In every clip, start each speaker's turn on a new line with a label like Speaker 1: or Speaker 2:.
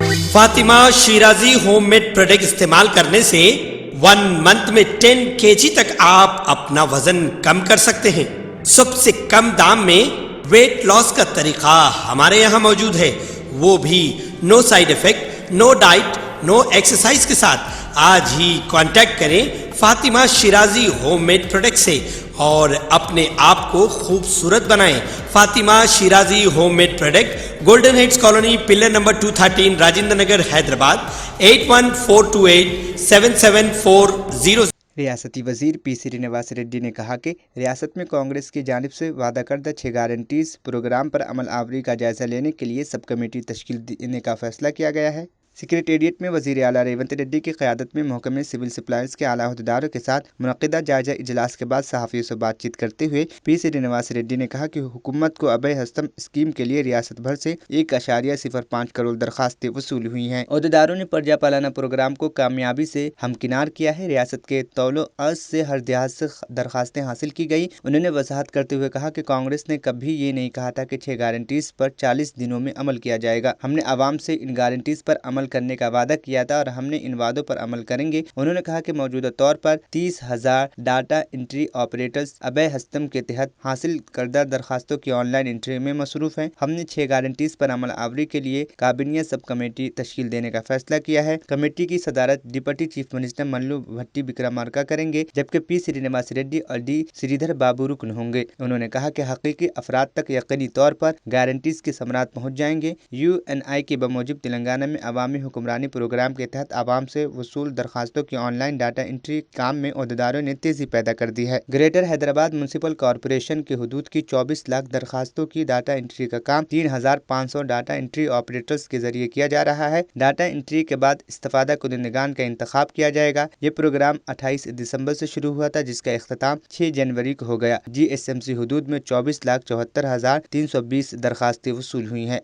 Speaker 1: Fatima Shirazi home made product इस्तेमाल करने से 1 मंथ में 10 kg तक आप अपना वजन कम कर सकते हैं। सबसे कम दाम में वेट लॉस का तरीका हमारे यहाँ मौजूद है, वो भी no side effect, no diet, no exercise के साथ। आज ही कांटेक्ट करें Fatima Shirazi home made product से और अपने आप को खूबसूरत बनाएं। Fatima Shirazi home made product, golden heads colony, pillar number 213, Rajendra Nagar, Hyderabad 8142877400।
Speaker 2: रियासती वजीर पी श्रीनिवास रेड्डी ने कहा कि रियासत में कांग्रेस की जानिब से वादा करदा 6 गारंटीज प्रोग्राम पर अमल आवरी का जायजा लेने के लिए सब कमेटी तश्कील देने का फैसला किया गया है। सेक्रेटेरिएट में वजीर आला रेवंत रेड्डी की क़यादत में महकमे सिविल सप्लाईज के आला अहदेदारों के साथ मुनक़िदा जायजा इजलास के बाद सहाफ़ियों से बातचीत करते हुए पी श्रीनिवास रेड्डी ने कहा कि हुकूमत को अभय हस्तम स्कीम के लिए रियासत भर से 1.05 करोड़ दरखास्तें वसूल हुई हैं। अहदेदारों ने प्रजा पालाना प्रोग्राम को कामयाबी से हमकिनार किया है। रियासत के तौलो अर्ज से हर देहात से दरखास्तें हासिल की गई। उन्होंने वजाहत करते हुए कहा कि कांग्रेस ने कभी ये नहीं कहा था कि 6 गारंटीज पर 40 दिनों में अमल किया जाएगा। हमने आवाम से इन गारंटीज पर अमल करने का वादा किया था और हमने इन वादों पर अमल करेंगे। उन्होंने कहा कि मौजूदा तौर पर 30,000 डाटा एंट्री ऑपरेटर्स अभय हस्तम के तहत हासिल करदा दरखास्तों की ऑनलाइन एंट्री में मसरूफ हैं। हमने 6 गारंटीज पर अमल आवरी के लिए काबिनियत सब कमेटी तश्कील देने का फैसला किया है। कमेटी की सदारत डिप्टी चीफ मिनिस्टर मल्लू भट्टी विक्रमार्का करेंगे, जबकि पी श्रीनिवास रेड्डी और डी श्रीधर बाबू रुकन होंगे। उन्होंने कहा कि हकीकी अफराद तक यकीनी तौर पर गारंटीज के समरात पहुँच जाएंगे। UNI के बमूजिब तेलंगाना में अवामी हुक्मरानी प्रोग्राम के तहत आवाम से वसूल दरखास्तों की ऑनलाइन डाटा एंट्री काम में अहदेदारों ने तेजी पैदा कर दी है। ग्रेटर हैदराबाद म्युनिसिपल कॉरपोरेशन की हुदूद की 24 लाख दरखास्तों की डाटा एंट्री का काम 3,500 डाटा एंट्री ऑपरेटर्स के जरिए किया जा रहा है। डाटा एंट्री के बाद इस्तेफादा कुनिंदगान का इंतखाब किया जाएगा। ये प्रोग्राम 28 दिसंबर से शुरू हुआ था, जिसका इख्तिताम 6 जनवरी को हो गया। GSMC हुदूद में 24,74,320 दरखास्तें वसूल हुई हैं।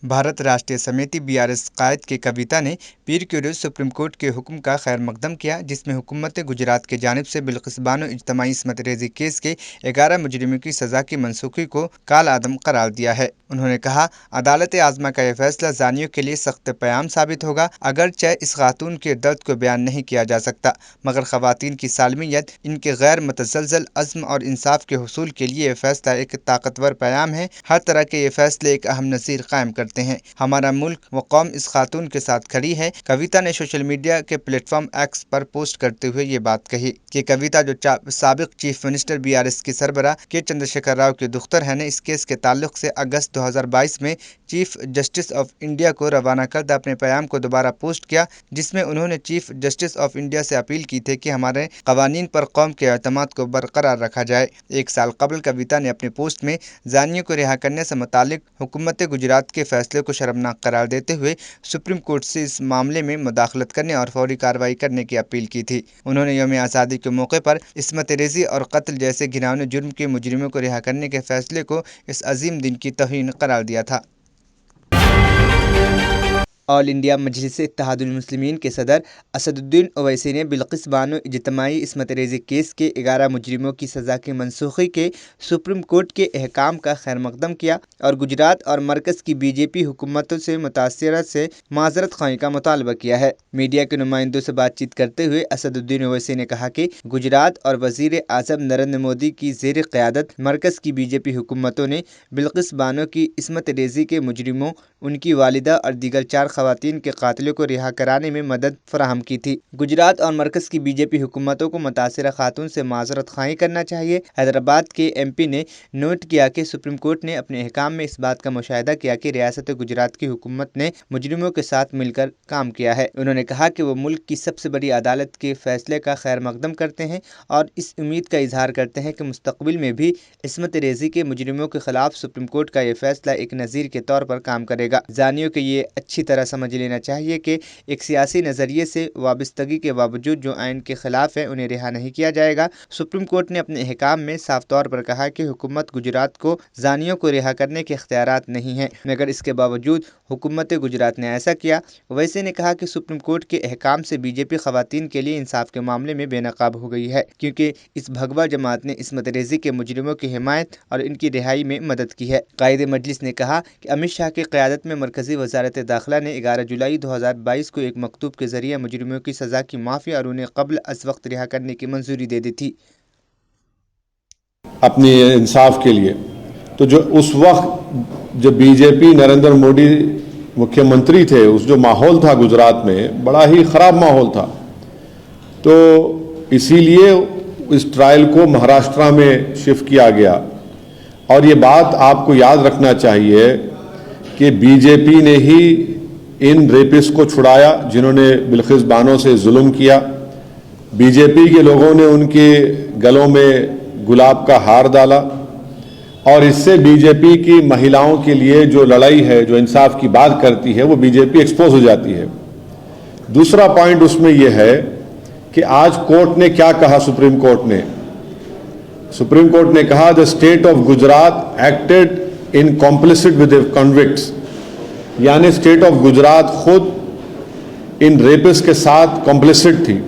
Speaker 2: भारत राष्ट्रीय समिति BRS कायद की कविता ने पीर के रोज़ सुप्रीम कोर्ट के हुक्म का खैर मकदम किया, जिसमें हुकूमत गुजरात की जानिब से बिल्किस बानो इज्तमाई इस्मत रेज़ी केस के 11 मुजरिमों की सज़ा की मनसूखी को काल आदम करार दिया है। उन्होंने कहा, अदालत आज़मा का यह फैसला जानियों के लिए सख्त प्याम साबित होगा। अगरचे इस खातून के दर्द को बयान नहीं किया जा सकता, मगर ख़वातीन की सालमियत, इनके गैर मतज़लज़ल अज़्म और इंसाफ के हुसूल के लिए यह फैसला एक ताकतवर प्याम है। हर तरह के ये फैसले एक अहम नज़ीर कायम करते हैं। हमारा मुल्क व कौम इस खातून के साथ खड़ी है। कविता ने सोशल मीडिया के प्लेटफॉर्म एक्स पर पोस्ट करते हुए ये बात कही कि कविता जो साबिक चीफ मिनिस्टर BRS की सरबराह के चंद्रशेखर राव के दुख्तर है ने इस केस के ताल्लुक से अगस्त 2022 में चीफ जस्टिस ऑफ इंडिया को रवाना करदा अपने पैगाम को दोबारा पोस्ट किया, जिसमें उन्होंने चीफ जस्टिस ऑफ इंडिया से अपील की थी कि हमारे कवानीन पर कौम के एतमाद को बरकरार रखा जाए। 1 साल कबल कविता ने अपने पोस्ट में जानियों को रिहा करने से मुतालिक हुकूमत गुजरात के फैसले को शर्मनाक करार देते हुए सुप्रीम कोर्ट से इस मामले में मुदाखलत करने और फौरी कार्रवाई करने की अपील की थी। उन्होंने यौम आज़ादी के मौके पर इस्मत रेज़ी और कत्ल जैसे घिनौने जुर्म के मुजरिमों को रिहा करने के फैसले को इस अजीम दिन की तौहीन करार दिया था। ऑल इंडिया मजलिस इत्तेहादुल मुस्लिमीन के सदर असदुद्दीन ओवैसी ने बिल्किस बानो इज्तमाई इस्मत रेज़ी केस के 11 मुजरिमों की सज़ा की मनसूखी के सुप्रीम कोर्ट के अहकाम का खैर मकदम किया और गुजरात और मरकज़ की BJP हुकूमतों से मुतासिरा से माज़रत ख़ाही का मुतालबा किया है। मीडिया के नुमाइंदों से बातचीत करते हुए असदुद्दीन ओवैसी ने कहा कि गुजरात और वज़ीर आज़म नरेंद्र मोदी की ज़ेर क़यादत मरकज़ की BJP हुकूमतों ने बिल्किस बानो की इस्मत रेज़ी के मुजरिमों, उनकी वालिदा और दीगर 4 ख़वातीन के कातिलों को रिहा कराने में मदद फराहम की थी। गुजरात और मरकज़ की BJP हुकूमतों को मुतासिरा खातून से माज़रत ख़ाही करना चाहिए। हैदराबाद के MP ने नोट किया कि सुप्रीम कोर्ट ने अपने अहकाम में इस बात का मुशाहिदा किया कि रियासत गुजरात की हुकूमत ने मुजरिमों के साथ मिलकर काम किया है। उन्होंने कहा कि वो मुल्क की सबसे बड़ी अदालत के फैसले का खैर मकदम करते हैं और इस उम्मीद का इजहार करते हैं कि मुस्तक़बिल में भी इस्मत रेज़ी के मुजरिमों के खिलाफ सुप्रीम कोर्ट का यह फैसला एक नज़ीर के तौर पर काम करेगा। जानियों के ये अच्छी तरह طرح سمجھ لینا چاہیے کہ ایک سیاسی نظریے سے وابستگی کے باوجود جو آئین کے خلاف ہے انہیں رہا نہیں کیا جائے گا۔ سپریم کورٹ نے اپنے احکام میں صاف طور پر کہا کہ حکومت گجرات کو زانیوں کو رہا کرنے کے اختیارات نہیں ہیں، مگر اس کے باوجود حکومت گجرات نے ایسا کیا۔ اویسی نے کہا کہ سپریم کورٹ کے احکام سے بی جے پی خواتین کے لیے انصاف کے معاملے میں بے نقاب ہو گئی ہے، کیونکہ اس بھگوا جماعت نے عصمت ریزی کے مجرموں کی حمایت اور ان کی رہائی میں مدد کی ہے۔ قائد مجلس نے کہا کہ امت شاہ کی قیادت میں مرکزی وزارت داخلہ نے 11 جولائی 2022 کو ایک مکتوب کے ذریعے مجرموں کی سزا کی معافی اور انہیں قبل از وقت رہا کرنے کی منظوری دے دی تھی۔
Speaker 3: اپنی انصاف کے لیے تو جو اس وقت جب بی جے پی نریندر مودی مکھیہ منتری تھے، اس جو ماحول تھا گجرات میں بڑا ہی خراب ماحول تھا، تو اسی لیے اس ٹرائل کو مہاراشٹرا میں شفٹ کیا گیا۔ اور یہ بات آپ کو یاد رکھنا چاہیے کہ بی جے پی نے ہی ان ریپسٹ کو چھڑایا جنہوں نے بلقیس بانو سے ظلم کیا۔ بی جے پی کے لوگوں نے ان کے گلوں میں گلاب کا ہار ڈالا، اور اس سے بی جے پی کی مہیلاؤں کے لیے جو لڑائی ہے، جو انصاف کی بات کرتی ہے، وہ بی جے پی ایکسپوز ہو جاتی ہے۔ دوسرا پوائنٹ اس میں یہ ہے کہ آج کورٹ نے کیا کہا، سپریم کورٹ نے کہا the state of Gujarat acted in complicit with the convicts، یعنی اسٹیٹ آف گجرات خود ان ریپس کے ساتھ کمپلسٹ تھی۔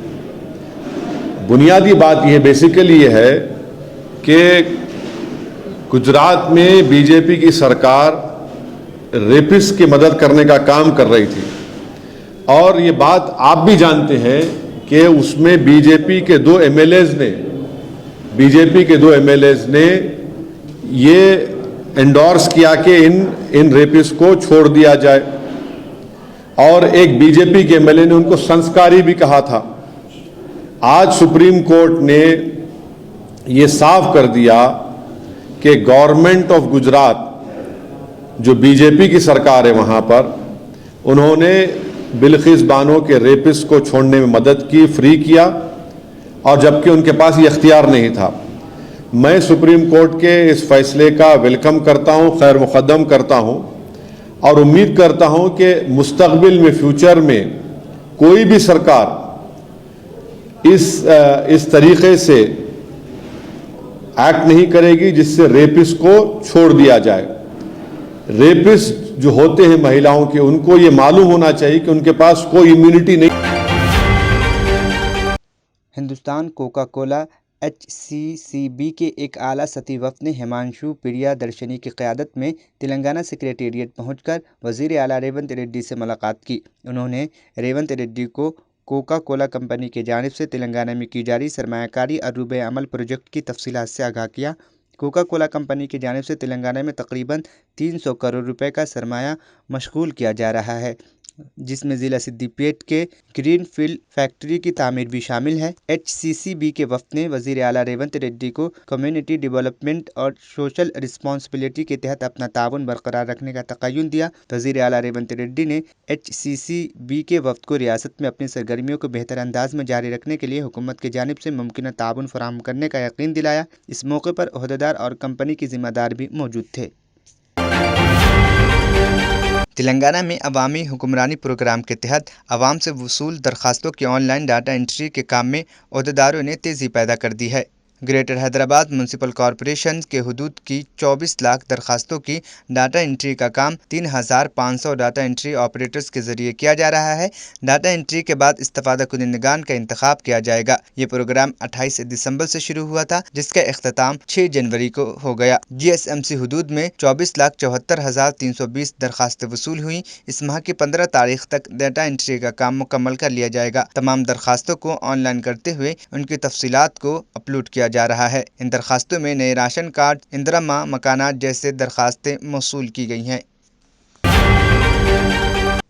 Speaker 3: بنیادی بات یہ بیسیکلی یہ ہے کہ گجرات میں بی جے پی کی سرکار ریپس کی مدد کرنے کا کام کر رہی تھی، اور یہ بات آپ بھی جانتے ہیں کہ اس میں بی جے پی کے دو ایم ایل ایز نے یہ انڈورس کیا کہ ان ریپس کو چھوڑ دیا جائے، اور ایک بی جے پی کے ایم ایل اے نے ان کو سنسکاری بھی کہا تھا۔ آج سپریم کورٹ نے یہ صاف کر دیا کہ گورنمنٹ آف گجرات جو بی جے پی کی سرکار ہے وہاں پر، انہوں نے بلقیس بانو کے ریپس کو چھوڑنے میں مدد کی، فری کیا، اور جبکہ ان کے پاس یہ اختیار نہیں تھا۔ میں سپریم کورٹ کے اس فیصلے کا ویلکم کرتا ہوں، خیر مقدم کرتا ہوں، اور امید کرتا ہوں کہ مستقبل میں فیوچر میں کوئی بھی سرکار اس طریقے سے ایکٹ نہیں کرے گی جس سے ریپس کو چھوڑ دیا جائے۔ ریپس جو ہوتے ہیں مہیلاؤں کے، ان کو یہ معلوم ہونا چاہیے کہ ان کے پاس کوئی امیونٹی نہیں۔
Speaker 2: ہندوستان کوکا کولا HCCB کے ایک اعلیٰ سطحی وفد نے ہمانشو پریا درشنی کی قیادت میں تلنگانہ سکریٹریٹ پہنچ کر وزیر اعلیٰ ریونت ریڈی سے ملاقات کی۔ انہوں نے ریونت ریڈی کو کوکا کولا کمپنی کی جانب سے تلنگانہ میں کی جا رہی سرمایہ کاری اور روبے عمل پروجیکٹ کی تفصیلات سے آگاہ کیا۔ کوکا کولا کمپنی کی جانب سے تلنگانہ میں تقریباً 300 کروڑ روپے کا سرمایہ مشغول کیا جا رہا ہے، جس میں ضلع سدی پیٹ کے گرین فیلڈ فیکٹری کی تعمیر بھی شامل ہے۔ HCCB کے وفد نے وزیر اعلیٰ ریونت ریڈی کو کمیونٹی ڈیولپمنٹ اور سوشل رسپانسبلٹی کے تحت اپنا تعاون برقرار رکھنے کا تقاضا دیا۔ وزیر اعلیٰ ریونت ریڈی نے HCCB کے وفد کو ریاست میں اپنی سرگرمیوں کو بہتر انداز میں جاری رکھنے کے لیے حکومت کی جانب سے ممکنہ تعاون فراہم کرنے کا یقین دلایا۔ اس موقع پر عہدیدار اور کمپنی کے ذمہ دار بھی موجود تھے۔ تلنگانہ میں عوامی حکمرانی پروگرام کے تحت عوام سے وصول درخواستوں کی آن لائن ڈاٹا انٹری کے کام میں عہدیداروں نے تیزی پیدا کر دی ہے۔ گریٹر حیدرآباد میونسپل کارپوریشن کے حدود کی 24 لاکھ درخواستوں کی ڈاٹا انٹری کا کام 3500 ڈاٹا انٹری آپریٹرز کے ذریعے کیا جا رہا ہے۔ ڈاٹا انٹری کے بعد استفادہ کنندگان کا انتخاب کیا جائے گا۔ یہ پروگرام 28 دسمبر سے شروع ہوا تھا، جس کا اختتام 6 جنوری کو ہو گیا۔ GSMC حدود میں 24,74,320 درخواستیں وصول ہوئیں۔ اس ماہ کی 15 تاریخ تک ڈاٹا انٹری کا کام مکمل کر لیا جائے گا۔ تمام درخواستوں کو آن لائن کرتے ہوئے ان کی تفصیلات کو اپلوڈ کیا جا رہا ہے۔ ان درخواستوں میں نئے راشن کارڈ، اندرا ماں مکانات جیسے درخواستیں موصول کی گئی ہیں۔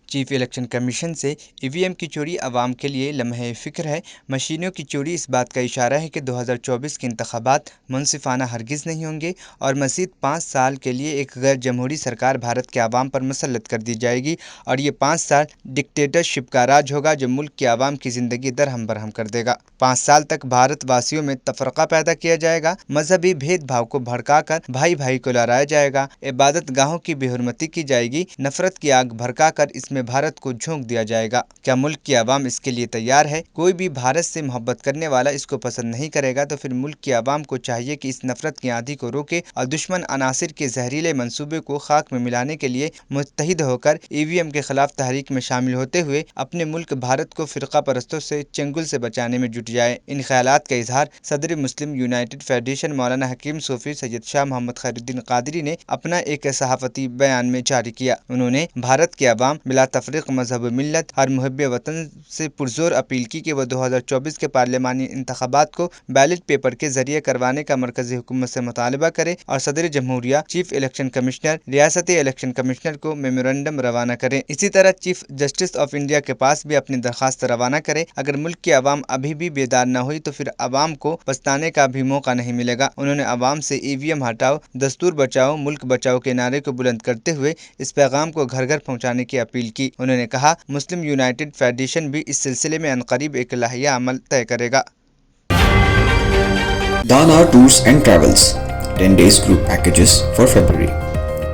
Speaker 2: چیف الیکشن کمیشن سے EVM کی چوری عوام کے لیے لمحہ فکر ہے۔ مشینوں کی چوری اس بات کا اشارہ ہے کہ 2024 کے انتخابات منصفانہ ہرگز نہیں ہوں گے اور مزید 5 سال کے لیے ایک غیر جمہوری سرکار بھارت کے عوام پر مسلط کر دی جائے گی، اور یہ 5 سال ڈکٹیٹرشپ کا راج ہوگا جو ملک کے عوام کی زندگی درہم برہم کر دے گا۔ 5 سال تک بھارت واسیوں میں تفرقہ پیدا کیا جائے گا، مذہبی بھید بھاؤ کو بھڑکا کر بھائی بھائی کو لڑایا جائے گا، عبادت گاہوں کی بے حرمتی کی جائے گی، نفرت کی آگ بھڑکا کر اس میں भारत को झोंक दिया जाएगा। क्या मुल्क की आवाम इसके लिए तैयार है? कोई भी भारत से मोहब्बत करने वाला इसको पसंद नहीं करेगा, तो फिर मुल्क की आवाम को चाहिए कि इस नफरत की आंधी को रोके और दुश्मन अनासिर के जहरीले मंसूबे को खाक में मिलाने के लिए मुत्तहिद होकर ईवीएम के खिलाफ तहरीक में शामिल होते हुए अपने मुल्क भारत को फिरका परस्तों से चंगुल से बचाने में जुट जाए। इन ख्यालात का इजहार सदर मुस्लिम यूनाइटेड फेडरेशन मौलाना हकीम सूफी सैयद शाह मोहम्मद खैरुद्दीन कादरी ने अपना एक सहाफती बयान में जारी किया। उन्होंने भारत के अवाम बिला तफरीक मजहब मिल्लत और मुहब्ब वतन से पुरजोर अपील की कि वह 2024 के पार्लिमानी इंतखाबात को बैलेट पेपर के जरिए करवाने का मरकजी हुकूमत से मुतालबा करे और सदर जमहूरिया, चीफ इलेक्शन कमिश्नर, रियासती इलेक्शन कमिश्नर को मेमोरेंडम रवाना करें। इसी तरह चीफ जस्टिस ऑफ इंडिया के पास भी अपनी दरखास्त रवाना करे। अगर मुल्क की आवाम अभी भी बेदार न हुई तो फिर आवाम को पछताने का भी मौका नहीं मिलेगा। उन्होंने आवाम से ईवीएम हटाओ, दस्तूर बचाओ, मुल्क बचाओ के नारे को बुलंद करते हुए इस पैगाम को घर घर पहुंचाने की अपील की। उन्होंने कहा, मुस्लिम यूनाइटेड फेडरेशन भी इस सिलसिले में अनकरीब एक लाहिया अमल तय करेगा।
Speaker 4: Dana Tours and Travels 10 days group packages for February.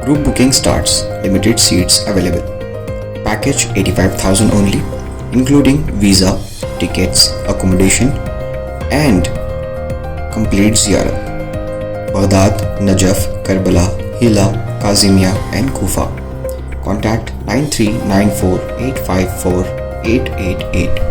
Speaker 4: Group booking starts. Limited seats available. Package 85,000 only, including visa, tickets, accommodation, and complete ziyarat. Baghdad, Najaf, Karbala, Hila, Kazimia, and Kufa. Contact 9394854888.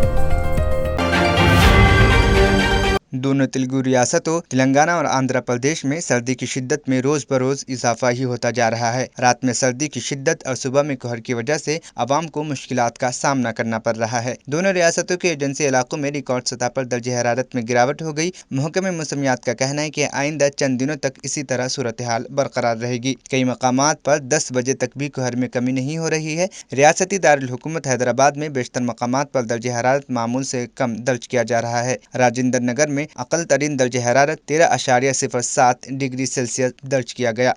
Speaker 2: दोनों तेलुगु रियासतों तेलंगाना और आंध्र प्रदेश में सर्दी की शिद्दत में रोज बरोज इजाफा ही होता जा रहा है। रात में सर्दी की शिद्दत और सुबह में कोहर की वजह से आवाम को मुश्किलात का सामना करना पड़ रहा है। दोनों रियासतों के एजेंसी इलाकों में रिकॉर्ड सतह पर दर्जे हरारत में गिरावट हो गई। महकमे मौसमियात का कहना है कि आइंदा चंद दिनों तक इसी तरह सूरत हाल बरकरार रहेगी। कई मकामात पर 10 बजे तक भी कोहर में कमी नहीं हो रही है। रियासती दारुल हुकूमत हैदराबाद में बेशतर मकामात पर दर्जे हरारत मामूल से कम दर्ज किया जा रहा है। राजेंद्र नगर में अकल तरीन दर्जे हरारत 13.07 डिग्री सेल्सियस दर्ज किया गया।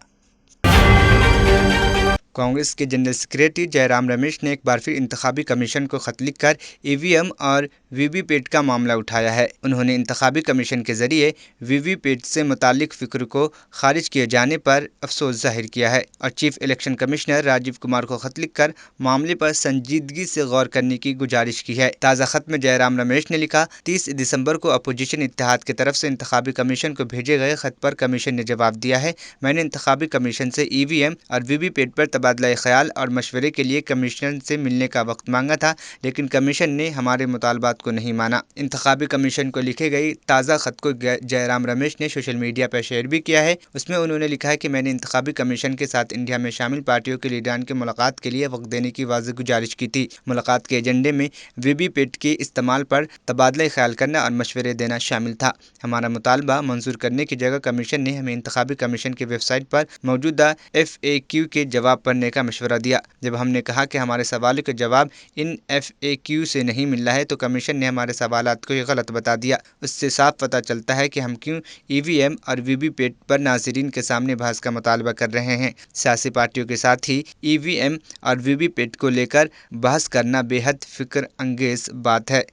Speaker 2: कांग्रेस के जनरल सेक्रेटरी जयराम रमेश ने एक बार फिर इंतखाबी कमीशन को खत लिखकर ईवीएम और वीवीपैट का मामला उठाया है। उन्होंने इंतखाबी कमीशन के जरिए वीवीपैट से मुतालिक फिक्र को खारिज किए जाने पर अफसोस जाहिर किया है और chief election commissioner Rajiv Kumar को खत लिखकर मामले पर संजीदगी से गौर करने की गुजारिश की है। ताज़ा खत में जयराम रमेश ने लिखा, 30 दिसंबर को अपोजिशन इत्तेहाद की तरफ से इंतखाबी कमीशन को भेजे गए खत पर कमीशन ने जवाब दिया है। मैंने इंतखाबी कमीशन से ईवीएम और वीवीपैट पर तबादला ख्याल और मशवरे के लिए कमीशन से मिलने का वक्त मांगा था, लेकिन कमीशन ने हमारे मुतालबात को नहीं माना। इंतखाबी कमीशन को लिखे गई ताज़ा खत को जयराम रमेश ने सोशल मीडिया पर शेयर भी किया है। उसमें उन्होंने लिखा है कि मैंने इंतखाबी कमीशन के साथ इंडिया में शामिल पार्टियों के लीडरान की मुलाकात के लिए वक्त देने की वाज़ेह गुजारिश की थी। मुलाकात के एजेंडे में वीवीपैट के इस्तेमाल पर तबादला ख्याल करना और मशवरे देना शामिल था। हमारा मुतालबा मंजूर करने की जगह कमीशन ने हमें इंतखाबी कमीशन की वेबसाइट पर मौजूदा FAQ के जवाब पढ़ने का मशवरा दिया। जब हमने कहा कि हमारे सवालों के जवाब इन FAQ से नहीं मिल रहा है तो कमीशन ने हमारे सवालात को गलत बता दिया। उससे साफ पता चलता है कि हम क्यों EVM और वीवीपैट पर नाज़रीन के सामने बहस का मुतालबा कर रहे हैं। सियासी पार्टियों के साथ ही EVM और वीवीपैट को लेकर बहस करना बेहद फिक्र अंगेज बात है।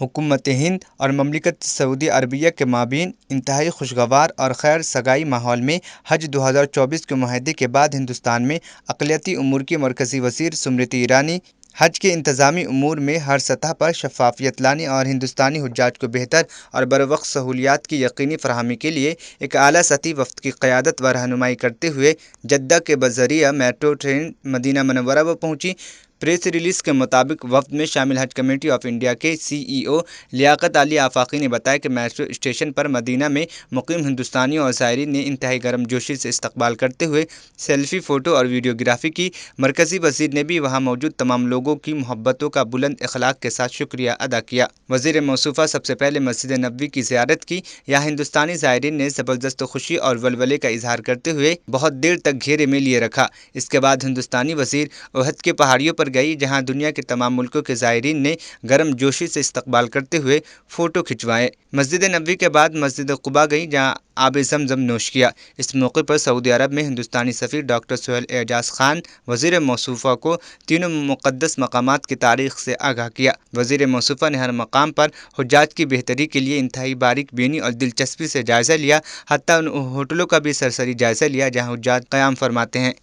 Speaker 2: हुकूमत हिंद और ममलिकत सऊदी अरबिया के माबीन इंतहाई खुशगवार और खैर सगाई माहौल में हज 2024 के मुआहदे के बाद हिंदुस्तान में अक़लियती उमूर की मरकज़ी वज़ीर स्मृति ईरानी हज के इंतज़ामी उमूर में हर सतह पर शफ़ाफ़ियत लाने और हिंदुस्तानी हुज्जाज को बेहतर और बरवक्त सहूलियात की यकीनी फराहमी के लिए एक आला सतही वफ़द की क़यादत व रहनुमाई करते हुए जद्दा के बज़रिया मेट्रो ट्रेन मदीना मुनव्वरा व पहुँची। प्रेस रिलीज़ के मुताबिक वफ़द में शामिल हज कमेटी ऑफ इंडिया के CEO लियाकत अली आफाकी ने बताया कि मेट्रो स्टेशन पर मदीना में मुकीम हिंदुस्तानियों और ज़ायरीन ने इंतहाई गर्मजोशी से इस्तकबाल करते हुए सेल्फ़ी, फ़ोटो और वीडियोग्राफी की। मरकज़ी वज़ीर ने भी वहाँ मौजूद तमाम लोगों की मोहब्बतों का बुलंद अखलाक के साथ शुक्रिया अदा किया। वज़ीर मौसूफ़ा सबसे पहले मस्जिद नबवी की ज़ियारत की। यहाँ हिंदुस्तानी ज़ायरीन ने ज़बरदस्त खुशी और वलवले का इजहार करते हुए बहुत देर तक घेरे में लिए रखा। इसके बाद हिंदुस्तानी वज़ीर ओहद के पहाड़ियों पर गई, जहां दुनिया के तमाम मुल्कों के ज़ायरीन ने गर्म जोशी से इस्तकबाल करते हुए फ़ोटो खिंचवाए। मस्जिद नबवी के बाद मस्जिद कुबा गई, जहां आब ज़मज़म नोश किया। इस मौके पर सऊदी अरब में हिंदुस्तानी सफ़ीर डॉक्टर सुहेल एजाज़ खान वज़ीर मौसूफ़ा को तीनों मुक़द्दस मकामात की तारीख़ से आगाह किया। वज़ीर मौसूफ़ा ने हर मकाम पर हुज्जाज की बेहतरी के लिए इंतहाई बारीक बीनी और दिलचस्पी से जायज़ा लिया। हत्ता उन होटलों का भी सरसरी जायज़ा लिया जहाँ हुज्जाज क़याम फरमाते हैं।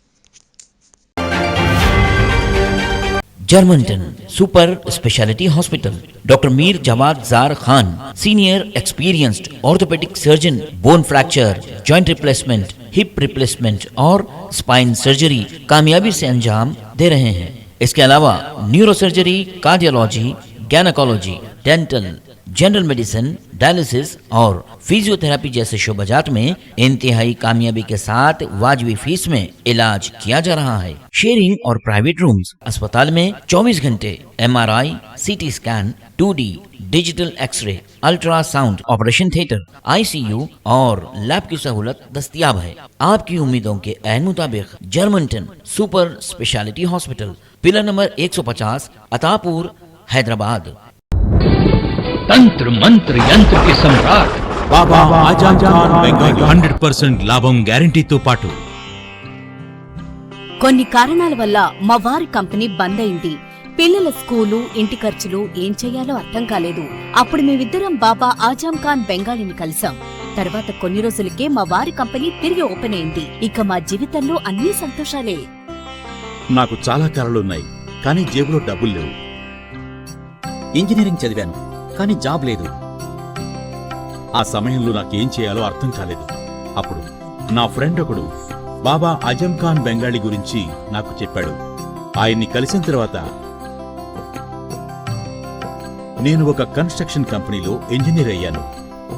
Speaker 5: Germantown Super Speciality Hospital. Dr. Mir Jawad Zar Khan, Senior Experienced Orthopedic Surgeon, Bone Fracture, Joint Replacement, Hip Replacement और Spine Surgery कामयाबी से अंजाम दे रहे हैं। इसके अलावा neuro surgery, cardiology, gynaecology, dental, general medicine, dialysis और फिजियोथेरेपी जैसे शोबाजात में इंतहाई कामयाबी के साथ वाजबी फीस में इलाज किया जा रहा है। शेयरिंग और प्राइवेट रूम्स। अस्पताल में 24 घंटे MRI, CT scan, 2D digital x-ray, ultrasound, operation theatre, ICU और लैब की सहूलत दस्तयाब है। आपकी उम्मीदों के ऐन मुताबिक Germanton super speciality hospital, pillar number 150, Attapur, Hyderabad.
Speaker 6: तंत्र मंत्र यंत्र के सम्राट
Speaker 7: బాబా ఆజాం ఖాన్ బెంగాలీ 100% లాభం గ్యారంటీతో పాటు
Speaker 8: కొన్ని కారణాల వల్ల మా వారి కంపెనీ బంద్ అయింది. పిల్లల స్కూలు, ఇంటి ఖర్చులు ఏం చెయ్యాలో అర్థం కాలేదు. అప్పుడు మేమిద్దరం బాబా ఆజాం ఖాన్ బెంగాలీని కలిసాం. తర్వాత కొన్ని రోజులకే మా వారి కంపెనీ తిరిగి ఓపెన్ అయింది. ఇక మా జీవితంలో అన్ని సంతోషాలే.
Speaker 9: నాకు చాలా కలలున్నాయి, కానీ జేబులో డబ్బులు లేవు.
Speaker 10: ఇంజనీరింగ్ చదివాను, కానీ జాబ్ లేదు.
Speaker 9: ఆ సమయంలో నాకేం చేయాలో అర్థం కాలేదు. అప్పుడు నా ఫ్రెండ్ ఒకడు బాబా ఆజం ఖాన్ బెంగాలీ గురించి నాకు చెప్పాడు. ఆయన్ని కలిసిన తర్వాత నేను ఒక కన్స్ట్రక్షన్ కంపెనీలో ఇంజనీర్ అయ్యాను.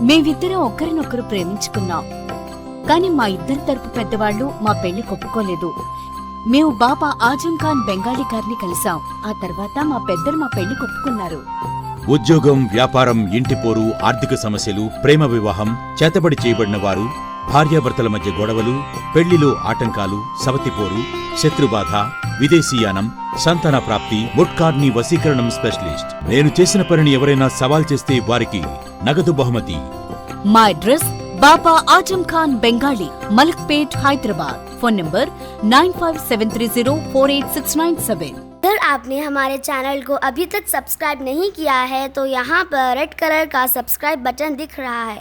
Speaker 8: మేమిద్దరం ఒకరినొకరు ప్రేమించుకున్నాం. కాని మా ఇద్దరి తరపు పెద్దవాళ్లు మా పెళ్లి ఒప్పుకోలేదు. మేము బాబా ఆజం ఖాన్ బెంగాలీ గారిని కలిసాం. ఆ తర్వాత మా పెద్దలు మా పెళ్లి ఒప్పుకున్నారు.
Speaker 9: ఉద్యోగం, వ్యాపారం, ఇంటిపోరు, ఆర్థిక సమస్యలు, ప్రేమ వివాహం, చేతబడి చేయబడిన వారు, భార్యాభర్తల మధ్య గొడవలు, పెళ్లిలో ఆటంకాలు, సవతిపోరు, శత్రుబాధ, విదేశీయానం, సంతాన ప్రాప్తి, ముట్కార్ని వశీకరణం స్పెషలిస్ట్. నేను చేసిన పనిని ఎవరైనా సవాల్ చేస్తే వారికి నగదు బహుమతి.
Speaker 8: మా address Baba Azam Khan Bengali, Malakpet, Hyderabad. Phone number 9573048697।
Speaker 11: अगर आपने हमारे चैनल को अभी तक सब्सक्राइब नहीं किया है तो यहाँ पर रेड कलर का सब्सक्राइब बटन दिख रहा है,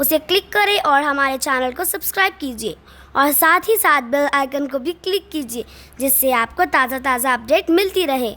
Speaker 11: उसे क्लिक करें और हमारे चैनल को सब्सक्राइब कीजिए और साथ ही साथ बेल आइकन को भी क्लिक कीजिए, जिससे आपको ताज़ा अपडेट मिलती रहे।